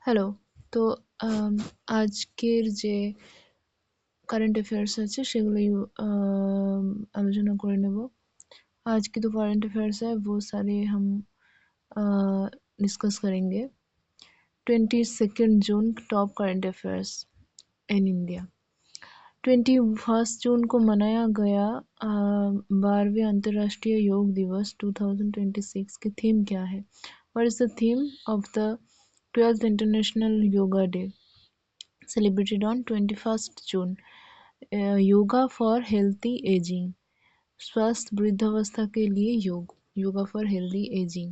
Hello. তো আজকের যে কারেন্ট অ্যাফেয়ার্স আছে সেগুলো आलोचना করে নেব। आज की जो करंट अफेयर्स है वो सारे हम डिस्कस करेंगे। 22 June top current affairs in India. 21 जून को मनाया गया 12वें अंतर्राष्ट्रीय योग दिवस 2026 की थीम क्या है? What is the theme of the 12th international yoga day celebrated on 21st June? Yoga for healthy ageing, स्वस्थ वृद्धावस्था के लिए योग, yoga for healthy ageing,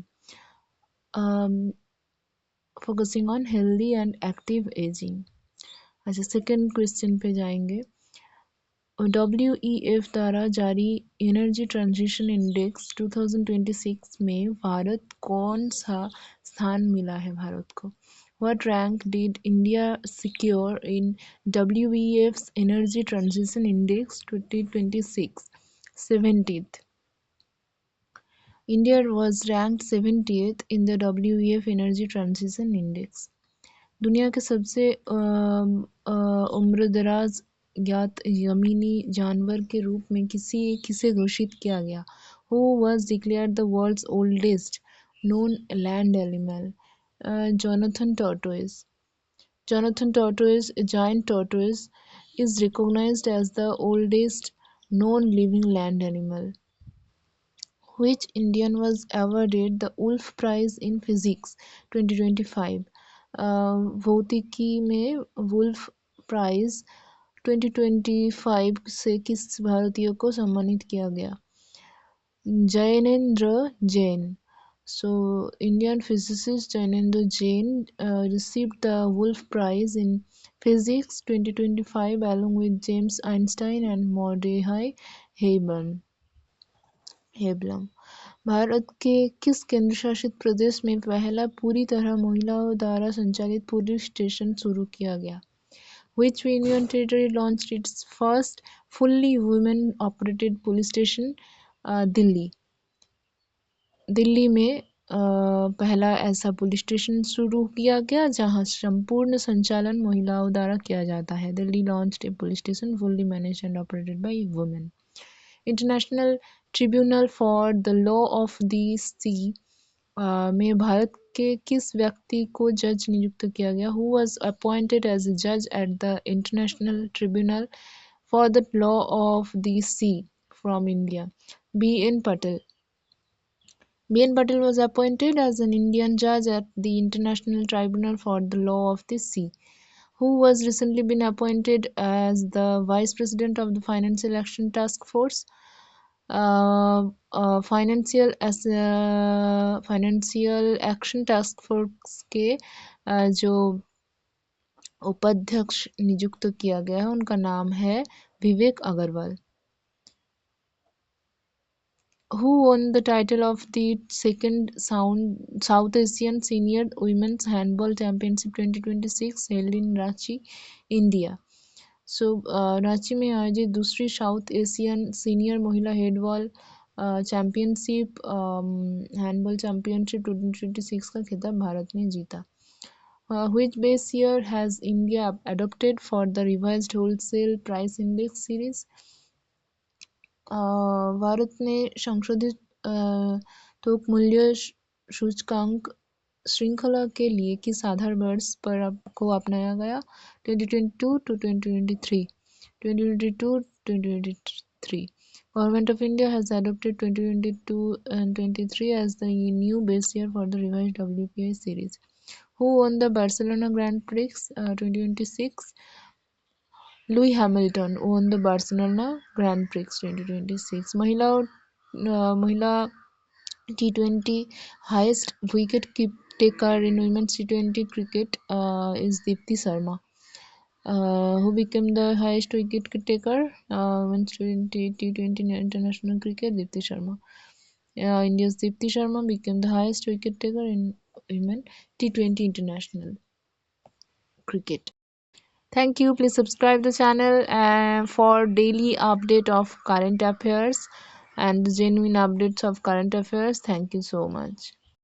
focusing on healthy and active ageing. अच्छा, सेकंड क्वेश्चन पे जाएंगे। WEF द्वारा जारी एनर्जी ट्रांजिशन इंडेक्स 2026 में भारत कौन सा स्थान मिला है भारत को? What rank did India secure in WEF's Energy Transition Index 2026? 70th. India was ranked 70th in the WEF Energy Transition Index. दुनिया के सबसे उम्रदराज ज्ञात जमीनी जानवर के रूप में किसे घोषित किया गया? Who was declared the world's oldest known land animal? Jonathan Tortoise. Jonathan Tortoise, a giant tortoise, is recognized as the oldest known living land animal. Which Indian was awarded the Wolf Prize in Physics 2025? भौतिकी में wolf prize 2025 से किस भारतीय को सम्मानित किया गया? Jainendra Jain. So, Indian physicist Jainendra Jain received the Wolf Prize in Physics 2025 along with James Einstein and Mordechai Veblen. Bharat के किस केंद्रशासित प्रदेश में पहला पूरी तरह महिलाओं द्वारा संचालित पुलिस स्टेशन शुरू किया गया? Which Union Territory launched its first fully women-operated police station? Delhi. Delhi में पहला ऐसा पुलिस स्टेशन शुरू किया गया जहां संपूर्ण संचालन महिलाओं द्वारा किया जाता है. Delhi launched a police station fully managed and operated by women. International tribunal for the law of the sea में भारत के किस व्यक्ति को जज नियुक्त किया गया? Who was appointed as a जज at the international tribunal for the law of the sea from India? B.N. Patel. B.N. Patel was appointed as an Indian judge at the International Tribunal for the Law of the Sea. Who was recently been appointed as the Vice President of the Financial Action Task Force? Financial action task force के जो उपाध्यक्ष नियुक्त किया गया है उनका नाम है विवेक Agarwal. Who won the title of the second South Asian Senior Women's Handball Championship 2026 held in Ranchi, India? So, Ranchi में आयोजित दूसरी साउथ एशियन सीनियर महिला हैंडबॉल चैंपियनशिप हैंडबॉल चैंपियनशिप 2026 का खिताब भारत ने जीता. Which base year has India adopted for the revised wholesale price index series? Bharat ने संशोधित थोक मूल्य सूचकांक श्रृंखला के लिए किस आधार वर्ष पर को अपनाया गया? 2022 to 2023. 2022-2023. Government of India has adopted 2022 and 23 as the new base year for the revised WPI series. Who won the Barcelona Grand Prix 2026? Lewis Hamilton won the Barcelona Grand Prix 2026. महिला T20 highest wicket taker in women's T20 cricket is Deepti Sharma. Who became the highest wicket taker women's T20 international cricket? Deepti Sharma. India's Deepti Sharma became the highest wicket taker in women T20 international cricket. Thank you. Please subscribe the channel for daily update of current affairs and genuine updates of current affairs. Thank you so much.